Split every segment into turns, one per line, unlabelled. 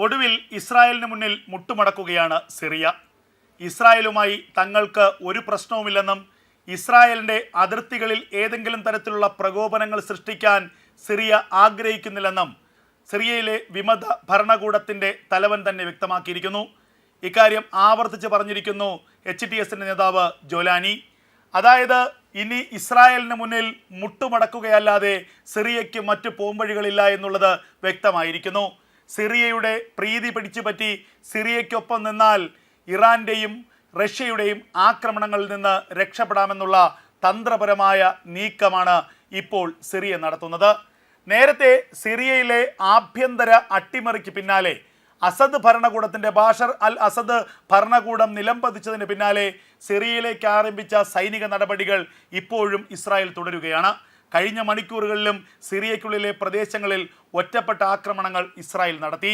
ഒടുവിൽ ഇസ്രായേലിന് മുന്നിൽ മുട്ടുമടക്കുകയാണ് സിറിയ. ഇസ്രായേലുമായി തങ്ങൾക്ക് ഒരു പ്രശ്നവുമില്ലെന്നും ഇസ്രായേലിൻ്റെ അതിർത്തികളിൽ ഏതെങ്കിലും തരത്തിലുള്ള പ്രകോപനങ്ങൾ സൃഷ്ടിക്കാൻ സിറിയ ആഗ്രഹിക്കുന്നില്ലെന്നും സിറിയയിലെ വിമത ഭരണകൂടത്തിൻ്റെ തലവൻ തന്നെ വ്യക്തമാക്കിയിരിക്കുന്നു. ഇക്കാര്യം ആവർത്തിച്ച് പറഞ്ഞിരിക്കുന്നു HTSൻ്റെ നേതാവ് ജോലാനി. അതായത് ഇനി ഇസ്രായേലിന് മുന്നിൽ മുട്ടുമടക്കുകയല്ലാതെ സിറിയയ്ക്ക് മറ്റു പോംവഴികളില്ല എന്നുള്ളത് വ്യക്തമായിരിക്കുന്നു. സിറിയയുടെ പ്രീതി പിടിച്ചുപറ്റി സിറിയയ്ക്കൊപ്പം നിന്നാൽ ഇറാൻ്റെയും റഷ്യയുടെയും ആക്രമണങ്ങളിൽ നിന്ന് രക്ഷപ്പെടാമെന്നുള്ള തന്ത്രപരമായ നീക്കമാണ് ഇപ്പോൾ സിറിയ നടത്തുന്നത്. നേരത്തെ സിറിയയിലെ ആഭ്യന്തര അട്ടിമറിക്ക് പിന്നാലെ അസദ് ഭരണകൂടത്തിൻ്റെ ബാഷർ അൽ അസദ് ഭരണകൂടം നിലംപതിച്ചതിന് പിന്നാലെ സിറിയയിലേക്ക് ആരംഭിച്ച സൈനിക നടപടികൾ ഇപ്പോഴും ഇസ്രായേൽ തുടരുകയാണ്. കഴിഞ്ഞ മണിക്കൂറുകളിലും സിറിയയ്ക്കുള്ളിലെ പ്രദേശങ്ങളിൽ ഒറ്റപ്പെട്ട ആക്രമണങ്ങൾ ഇസ്രായേൽ നടത്തി.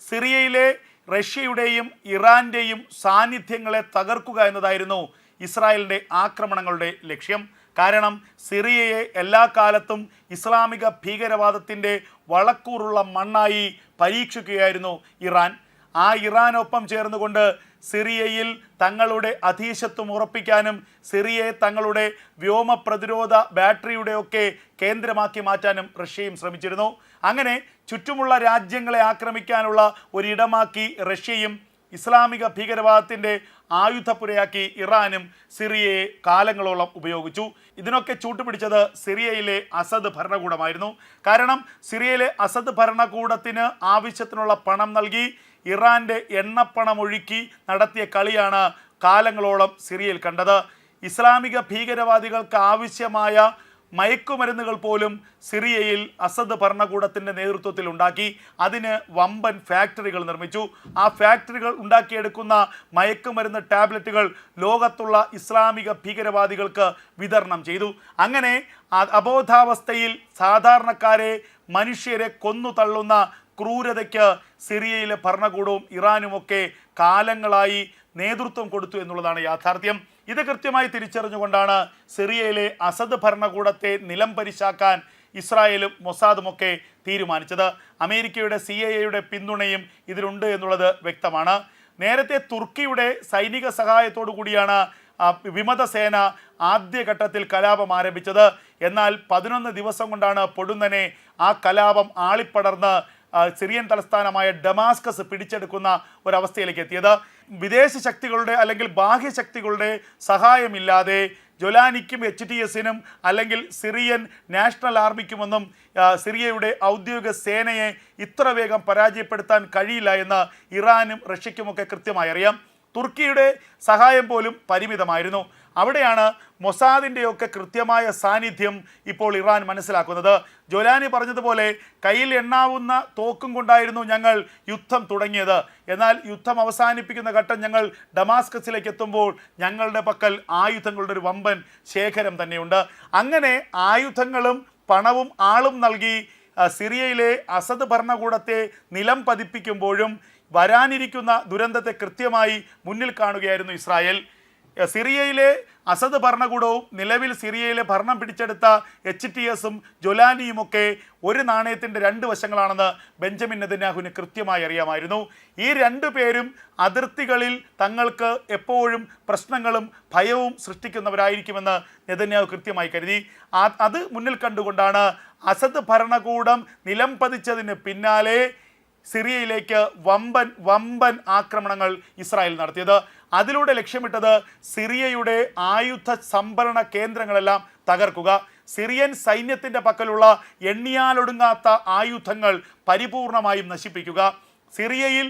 സിറിയയിലെ റഷ്യയുടെയും ഇറാൻ്റെയും സാന്നിധ്യങ്ങളെ തകർക്കുക എന്നതായിരുന്നു ഇസ്രായേലിൻ്റെ ആക്രമണങ്ങളുടെ ലക്ഷ്യം. കാരണം സിറിയയെ എല്ലാ കാലത്തും ഇസ്ലാമിക ഭീകരവാദത്തിൻ്റെ വളക്കൂറുള്ള മണ്ണായി പരീക്ഷിക്കുകയായിരുന്നു ഇറാൻ. ആ ഇറാനൊപ്പം ചേർന്നുകൊണ്ട് സിറിയയിൽ തങ്ങളുടെ അധീശത്വം ഉറപ്പിക്കാനും സിറിയയെ തങ്ങളുടെ വ്യോമ പ്രതിരോധ ബാറ്ററിയുടെയൊക്കെ കേന്ദ്രമാക്കി മാറ്റാനും റഷ്യയും ശ്രമിച്ചിരുന്നു. അങ്ങനെ ചുറ്റുമുള്ള രാജ്യങ്ങളെ ആക്രമിക്കാനുള്ള ഒരിടമാക്കി റഷ്യയും ഇസ്ലാമിക ഭീകരവാദത്തിൻ്റെ ആയുധപ്പുരയാക്കി ഇറാനും സിറിയയെ കാലങ്ങളോളം ഉപയോഗിച്ചു. ഇതിനൊക്കെ ചൂട്ടുപിടിച്ചത് സിറിയയിലെ അസദ് ഭരണകൂടമായിരുന്നു. കാരണം സിറിയയിലെ അസദ് ഭരണകൂടത്തിന് ആവശ്യത്തിനുള്ള പണം നൽകി ഇറാൻ്റെ എണ്ണപ്പണം ഒഴുക്കി നടത്തിയ കളിയാണ് കാലങ്ങളോളം സിറിയയിൽ കണ്ടത്. ഇസ്ലാമിക ഭീകരവാദികൾക്ക് ആവശ്യമായ മയക്കുമരുന്നുകൾ പോലും സിറിയയിൽ അസദ് ഭരണകൂടത്തിൻ്റെ നേതൃത്വത്തിൽ ഉണ്ടാക്കി. അതിന് വമ്പൻ ഫാക്ടറികൾ നിർമ്മിച്ചു. ആ ഫാക്ടറികൾ ഉണ്ടാക്കിയെടുക്കുന്ന മയക്കുമരുന്ന് ടാബ്ലറ്റുകൾ ലോകത്തുള്ള ഇസ്ലാമിക ഭീകരവാദികൾക്ക് വിതരണം ചെയ്തു. അങ്ങനെ അബോധാവസ്ഥയിൽ സാധാരണക്കാരെ മനുഷ്യരെ കൊന്നു തള്ളുന്ന ക്രൂരതയ്ക്ക് സിറിയയിലെ ഭരണകൂടവും ഇറാനുമൊക്കെ കാലങ്ങളായി നേതൃത്വം കൊടുത്തു എന്നുള്ളതാണ് യാഥാർത്ഥ്യം. ഇത് കൃത്യമായി തിരിച്ചറിഞ്ഞുകൊണ്ടാണ് സിറിയയിലെ അസദ് ഭരണകൂടത്തെ നിലംപരിശാക്കാൻ ഇസ്രായേലും മൊസാദുമൊക്കെ തീരുമാനിച്ചത്. അമേരിക്കയുടെ CIA പിന്തുണയും ഇതിലുണ്ട് എന്നുള്ളത് വ്യക്തമാണ്. നേരത്തെ തുർക്കിയുടെ സൈനിക സഹായത്തോടു കൂടിയാണ് വിമതസേന ആദ്യഘട്ടത്തിൽ കലാപം ആരംഭിച്ചത്. എന്നാൽ 11 ദിവസം കൊണ്ടാണ് പൊടുന്നനെ ആ കലാപം ആളിപ്പടർന്ന് സിറിയൻ തലസ്ഥാനമായ ഡമാസ്കസ് പിടിച്ചെടുക്കുന്ന ഒരവസ്ഥയിലേക്ക് എത്തിയത്. വിദേശ ശക്തികളുടെ അല്ലെങ്കിൽ ബാഹ്യശക്തികളുടെ സഹായമില്ലാതെ ജൊലാനിക്കും HTSനും അല്ലെങ്കിൽ സിറിയൻ നാഷണൽ ആർമിക്കുമൊന്നും സിറിയയുടെ ഔദ്യോഗിക സേനയെ ഇത്ര വേഗം പരാജയപ്പെടുത്താൻ കഴിയില്ല എന്ന് ഇറാനും റഷ്യയ്ക്കുമൊക്കെ കൃത്യമായി അറിയാം. തുർക്കിയുടെ സഹായം പോലും പരിമിതമായിരുന്നു. അവിടെയാണ് മൊസാദിൻ്റെയൊക്കെ കൃത്യമായ സാന്നിധ്യം ഇപ്പോൾ ഇറാൻ മനസ്സിലാക്കുന്നത്. ജോലാനി പറഞ്ഞതുപോലെ കയ്യിൽ എണ്ണാവുന്ന തോക്കും കൊണ്ടായിരുന്നു ഞങ്ങൾ യുദ്ധം തുടങ്ങിയത്. എന്നാൽ യുദ്ധം അവസാനിപ്പിക്കുന്ന ഘട്ടം ഞങ്ങൾ ഡമാസ്കസിലേക്ക് എത്തുമ്പോൾ ഞങ്ങളുടെ പക്കൽ ആയുധങ്ങളുടെ ഒരു വമ്പൻ ശേഖരം തന്നെയുണ്ട്. അങ്ങനെ ആയുധങ്ങളും പണവും ആളും നൽകി സിറിയയിലെ അസദ് ഭരണകൂടത്തെ നിലം പതിപ്പിക്കുമ്പോഴും വരാനിരിക്കുന്ന ദുരന്തത്തെ കൃത്യമായി മുന്നിൽ കാണുകയായിരുന്നു ഇസ്രായേൽ. സിറിയയിലെ അസദ് ഭരണകൂടവും നിലവിൽ സിറിയയിലെ ഭരണം പിടിച്ചെടുത്ത HTSും ജൊലാനിയുമൊക്കെ ഒരു നാണയത്തിൻ്റെ 2 വശങ്ങളാണെന്ന് ബെഞ്ചമിൻ നെതന്യാഹുവിന് കൃത്യമായി അറിയാമായിരുന്നു. ഈ 2 പേരും അതിർത്തികളിൽ തങ്ങൾക്ക് എപ്പോഴും പ്രശ്നങ്ങളും ഭയവും സൃഷ്ടിക്കുന്നവരായിരിക്കുമെന്ന് നെതന്യാഹു കൃത്യമായി കരുതി. അത് മുന്നിൽ കണ്ടുകൊണ്ടാണ് അസദ് ഭരണകൂടം നിലം പതിച്ചതിന് പിന്നാലെ സിറിയയിലേക്ക് വമ്പൻ ആക്രമണങ്ങൾ ഇസ്രായേൽ നടത്തിയത്. അതിലൂടെ ലക്ഷ്യമിട്ടത് സിറിയയുടെ ആയുധ സംഭരണ കേന്ദ്രങ്ങളെല്ലാം തകർക്കുക. സിറിയൻ സൈന്യത്തിൻ്റെ പക്കലുള്ള എണ്ണിയാലൊടുങ്ങാത്ത ആയുധങ്ങൾ പരിപൂർണമായും നശിപ്പിക്കുക. സിറിയയിൽ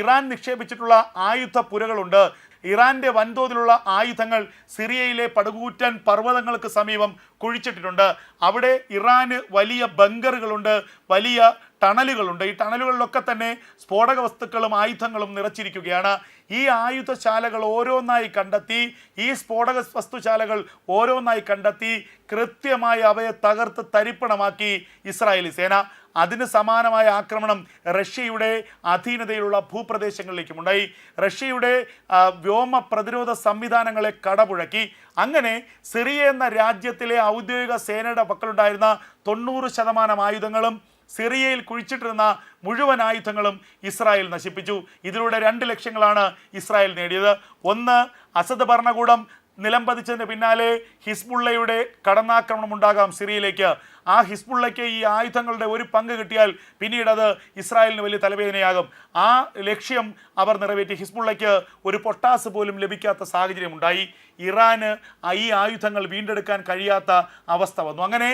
ഇറാൻ നിക്ഷേപിച്ചിട്ടുള്ള ആയുധ പുരകളുണ്ട്. ഇറാൻ്റെ വൻതോതിലുള്ള ആയുധങ്ങൾ സിറിയയിലെ പടുകൂറ്റൻ പർവ്വതങ്ങൾക്ക് സമീപം കുഴിച്ചിട്ടിട്ടുണ്ട്. അവിടെ ഇറാന് വലിയ ബങ്കറുകളുണ്ട്, വലിയ ടണലുകളുണ്ട്. ഈ ടണലുകളിലൊക്കെ തന്നെ സ്ഫോടക വസ്തുക്കളും ആയുധങ്ങളും നിറച്ചിരിക്കുകയാണ്. ഈ ആയുധശാലകൾ ഓരോന്നായി കണ്ടെത്തി, ഈ സ്ഫോടക വസ്തുശാലകൾ ഓരോന്നായി കണ്ടെത്തി കൃത്യമായി അവയെ തകർത്ത് തരിപ്പണമാക്കി ഇസ്രായേലി സേന. അതിന് സമാനമായ ആക്രമണം റഷ്യയുടെ അധീനതയിലുള്ള ഭൂപ്രദേശങ്ങളിലേക്കുമുണ്ടായി. റഷ്യയുടെ വ്യോമ പ്രതിരോധ സംവിധാനങ്ങളെ കടപുഴക്കി. അങ്ങനെ സിറിയ എന്ന രാജ്യത്തിലെ ഔദ്യോഗിക സേനയുടെ പക്കലുണ്ടായിരുന്ന 90% ആയുധങ്ങളും സിറിയയിൽ കുഴിച്ചിട്ടിരുന്ന മുഴുവൻ ആയുധങ്ങളും ഇസ്രായേൽ നശിപ്പിച്ചു. ഇതിലൂടെ 2 ലക്ഷ്യങ്ങളാണ് ഇസ്രായേൽ നേടിയത്. ഒന്ന്, അസദ് ഭരണകൂടം നിലംപതിച്ചതിന് പിന്നാലെ ഹിസ്ബുള്ളയുടെ കടന്നാക്രമണം ഉണ്ടാകാം സിറിയയിലേക്ക്. ആ ഹിസ്ബുള്ളയ്ക്ക് ഈ ആയുധങ്ങളുടെ ഒരു പങ്ക് കിട്ടിയാൽ പിന്നീട് അത് ഇസ്രായേലിന് വലിയ തലവേദനയാകും. ആ ലക്ഷ്യം അവർ നിറവേറ്റി. ഹിസ്ബുള്ളയ്ക്ക് ഒരു പൊട്ടാസ് പോലും ലഭിക്കാത്ത സാഹചര്യം ഉണ്ടായി. ഇറാന് ഈ ആയുധങ്ങൾ വീണ്ടെടുക്കാൻ കഴിയാത്ത അവസ്ഥ വന്നു. അങ്ങനെ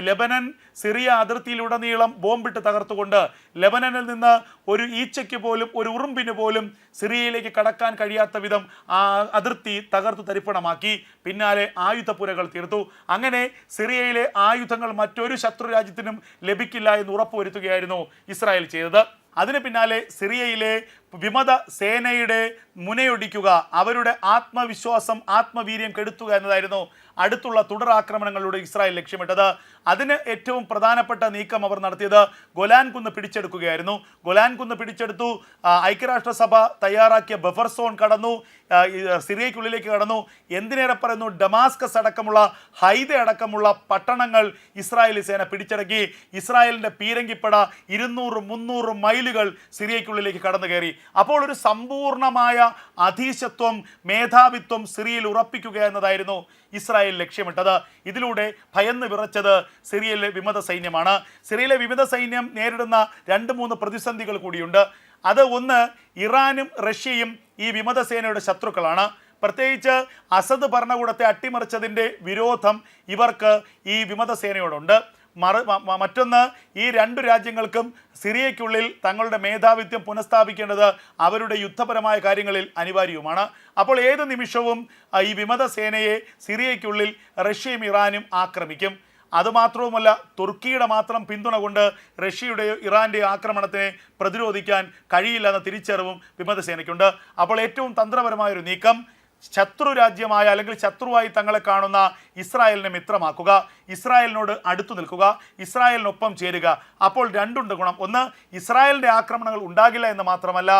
ലെബനൻ സിറിയ അതിർത്തിയിലുടനീളം ബോംബിട്ട് തകർത്തുകൊണ്ട് ലെബനനിൽ നിന്ന് ഒരു ഈച്ചയ്ക്ക് പോലും ഒരു ഉറുമ്പിന് പോലും സിറിയയിലേക്ക് കടക്കാൻ കഴിയാത്ത വിധം ആ അതിർത്തി തകർത്തു തരിപ്പണമാക്കി. പിന്നാലെ ആയുധപ്പുരകൾ തീർത്തു. അങ്ങനെ സിറിയയിലെ ആയുധങ്ങൾ മറ്റൊരു ശത്രു രാജ്യത്തിനും ലഭിക്കില്ല എന്ന് ഉറപ്പുവരുത്തുകയായിരുന്നു ഇസ്രായേൽ ചെയ്തത്. അതിന് പിന്നാലെ സിറിയയിലെ വിമത സേനയുടെ മുനയൊടിക്കുക, അവരുടെ ആത്മവിശ്വാസം ആത്മവീര്യം കെടുത്തുക എന്നതായിരുന്നു അടുത്തുള്ള തുടർ ആക്രമണങ്ങളിലൂടെ ഇസ്രായേൽ ലക്ഷ്യമിട്ടത്. അതിന് ഏറ്റവും പ്രധാനപ്പെട്ട നീക്കം അവർ നടത്തിയത് ഗൊലാൻ കുന്ന് പിടിച്ചെടുക്കുകയായിരുന്നു. ഗൊലാൻ കുന്ന് പിടിച്ചെടുത്തു. ഐക്യരാഷ്ട്രസഭ തയ്യാറാക്കിയ ബഫർ സോൺ കടന്നു, സിറിയയ്ക്കുള്ളിലേക്ക് കടന്നു. എന്തിനേറെ പറയുന്നു, ഡമാസ്കസ് അടക്കമുള്ള ഹൈദ അടക്കമുള്ള പട്ടണങ്ങൾ ഇസ്രായേലി സേന പിടിച്ചടക്കി. ഇസ്രായേലിൻ്റെ പീരങ്കിപ്പട 200-300 മൈലുകൾ സിറിയയ്ക്കുള്ളിലേക്ക് കടന്നു കയറി. അപ്പോൾ ഒരു സമ്പൂർണമായ അധീശത്വം, മേധാവിത്വം സിറിയയിൽ ഉറപ്പിക്കുക എന്നതായിരുന്നു ഇസ്രായേൽ ലക്ഷ്യമിട്ടത്. ഇതിലൂടെ ഭയന്ന് വിറച്ചത് സിറിയയിലെ വിമത സൈന്യമാണ്. സിറിയയിലെ വിമത സൈന്യം നേരിടുന്ന 2-3 പ്രതിസന്ധികൾ കൂടിയുണ്ട്. അത് ഒന്ന്, ഇറാനും റഷ്യയും ഈ വിമത സേനയുടെ ശത്രുക്കളാണ്. പ്രത്യേകിച്ച് അസദ് ഭരണകൂടത്തെ അട്ടിമറിച്ചതിൻ്റെ വിരോധം ഇവർക്ക് ഈ വിമത സേനയോടുണ്ട്. മറ്റൊന്ന്, ഈ 2 രാജ്യങ്ങൾക്കും സിറിയയ്ക്കുള്ളിൽ തങ്ങളുടെ മേധാവിത്വം പുനഃസ്ഥാപിക്കേണ്ടത് അവരുടെ യുദ്ധപരമായ കാര്യങ്ങളിൽ അനിവാര്യവുമാണ്. അപ്പോൾ ഏത് നിമിഷവും ഈ വിമത സേനയെ സിറിയയ്ക്കുള്ളിൽ റഷ്യയും ഇറാനും ആക്രമിക്കും. അതുമാത്രവുമല്ല, തുർക്കിയുടെ മാത്രം പിന്തുണ കൊണ്ട് റഷ്യയുടെയോ ഇറാൻ്റെയോ ആക്രമണത്തിനെ പ്രതിരോധിക്കാൻ കഴിയില്ല എന്ന തിരിച്ചറിവും വിമത സേനയ്ക്കുണ്ട്. അപ്പോൾ ഏറ്റവും തന്ത്രപരമായൊരു നീക്കം, ശത്രു രാജ്യമായ അല്ലെങ്കിൽ ശത്രുവായി തങ്ങളെ കാണുന്ന ഇസ്രായേലിനെ മിത്രമാക്കുക, ഇസ്രായേലിനോട് അടുത്തു നിൽക്കുക, ഇസ്രായേലിനൊപ്പം ചേരുക. അപ്പോൾ 2 ഗുണം. ഒന്ന്, ഇസ്രായേലിൻ്റെ ആക്രമണങ്ങൾ ഉണ്ടാകില്ല എന്ന് മാത്രമല്ല,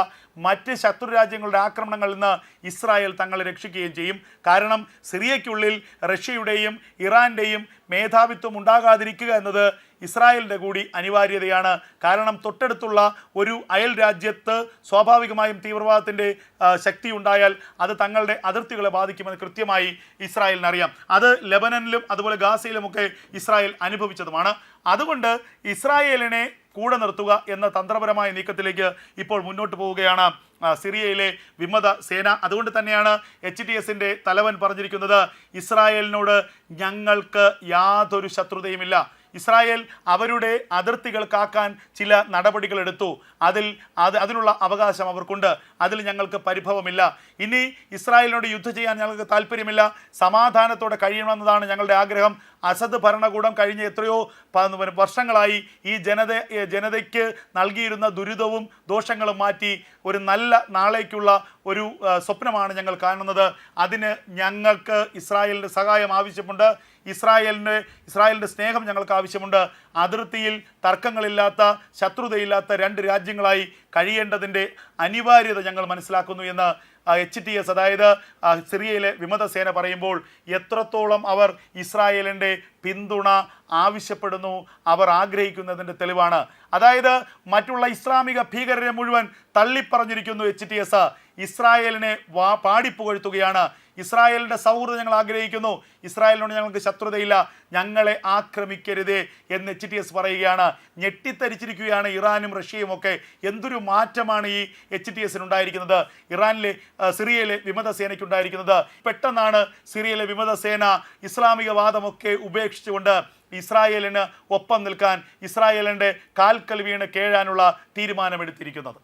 മറ്റ് ശത്രു രാജ്യങ്ങളുടെ ആക്രമണങ്ങളിൽ നിന്ന് ഇസ്രായേൽ തങ്ങളെ രക്ഷിക്കുകയും ചെയ്യും. കാരണം സിറിയയ്ക്കുള്ളിൽ റഷ്യയുടെയും ഇറാൻ്റെയും മേധാവിത്വം ഉണ്ടാകാതിരിക്കുക എന്നത് ഇസ്രായേലിൻ്റെ കൂടി അനിവാര്യതയാണ്. കാരണം തൊട്ടടുത്തുള്ള ഒരു അയൽ രാജ്യത്ത് സ്വാഭാവികമായും തീവ്രവാദത്തിൻ്റെ ശക്തി ഉണ്ടായാൽ അത് തങ്ങളുടെ അതിർത്തികളെ ബാധിക്കുമെന്ന് കൃത്യമായി ഇസ്രായേലിനറിയാം. അത് ലെബനനിലും അതുപോലെ ഗാസയിലുമൊക്കെ ഇസ്രായേൽ അനുഭവിച്ചതുമാണ്. അതുകൊണ്ട് ഇസ്രായേലിനെ കൂടെ നിർത്തുക എന്ന തന്ത്രപരമായ നീക്കത്തിലേക്ക് ഇപ്പോൾ മുന്നോട്ട് പോവുകയാണ് സിറിയയിലെ വിമത സേന. അതുകൊണ്ട് തന്നെയാണ് HTSൻ്റെ തലവൻ പറഞ്ഞിരിക്കുന്നത്, ഇസ്രായേലിനോട് ഞങ്ങൾക്ക് യാതൊരു ശത്രുതയുമില്ല. ഇസ്രായേൽ അവരുടെ അതിർത്തികൾ കാക്കാൻ ചില നടപടികൾ എടുത്തു. അതിനുള്ള അവകാശം അവർക്കുണ്ട്. അതിൽ ഞങ്ങൾക്ക് പരിഭവമില്ല. ഇനി ഇസ്രായേലിനോട് യുദ്ധം ചെയ്യാൻ ഞങ്ങൾക്ക് താല്പര്യമില്ല. സമാധാനത്തോടെ കഴിയണമെന്നതാണ് ഞങ്ങളുടെ ആഗ്രഹം. അസദ് ഭരണകൂടം കഴിഞ്ഞ എത്രയോ വർഷങ്ങളായി ഈ ജനതയ്ക്ക് നൽകിയിരുന്ന ദുരിതവും ദോഷങ്ങളും മാറ്റി ഒരു നല്ല നാളേക്കുള്ള ഒരു സ്വപ്നമാണ് ഞങ്ങൾ കാണുന്നത്. അതിന് ഞങ്ങൾക്ക് ഇസ്രായേലിൻ്റെ സഹായം ആവശ്യമുണ്ട്. ഇസ്രായേലിൻ്റെ സ്നേഹം ഞങ്ങൾക്ക് ആവശ്യമുണ്ട്. അതിർത്തിയിൽ തർക്കങ്ങളില്ലാത്ത, ശത്രുതയില്ലാത്ത 2 രാജ്യങ്ങളായി കഴിയേണ്ടതിൻ്റെ അനിവാര്യത ഞങ്ങൾ മനസ്സിലാക്കുന്നു എന്ന് HTS, അതായത് സിറിയയിലെ വിമത സേന പറയുമ്പോൾ എത്രത്തോളം അവർ ഇസ്രായേലിൻ്റെ പിന്തുണ ആവശ്യപ്പെടുന്നു, അവർ ആഗ്രഹിക്കുന്നതിൻ്റെ തെളിവാണ്. അതായത് മറ്റുള്ള ഇസ്ലാമിക ഭീകരരെ മുഴുവൻ തള്ളിപ്പറഞ്ഞിരിക്കുന്നു HTS. ഇസ്രായേലിനെ പാടിപ്പുകഴ്ത്തുകയാണ്. ഇസ്രായേലിൻ്റെ സൗഹൃദം ഞങ്ങൾ ആഗ്രഹിക്കുന്നു, ഇസ്രായേലിനോട് ഞങ്ങൾക്ക് ശത്രുതയില്ല, ഞങ്ങളെ ആക്രമിക്കരുതേ എന്ന് HTS പറയുകയാണ്. ഞെട്ടിത്തരിച്ചിരിക്കുകയാണ് ഇറാനും റഷ്യയും ഒക്കെ. എന്തൊരു മാറ്റമാണ് ഈ HTSനുണ്ടായിരിക്കുന്നത്, സിറിയയിലെ വിമത സേനയ്ക്കുണ്ടായിരിക്കുന്നത്. പെട്ടെന്നാണ് സിറിയയിലെ വിമത സേന ഇസ്ലാമികവാദമൊക്കെ ഉപേക്ഷിച്ചുകൊണ്ട് ഇസ്രായേലിന് ഒപ്പം നിൽക്കാൻ, ഇസ്രായേലിൻ്റെ കാൽക്കൽ വീണ് കേഴാനുള്ള തീരുമാനമെടുത്തിരിക്കുന്നത്.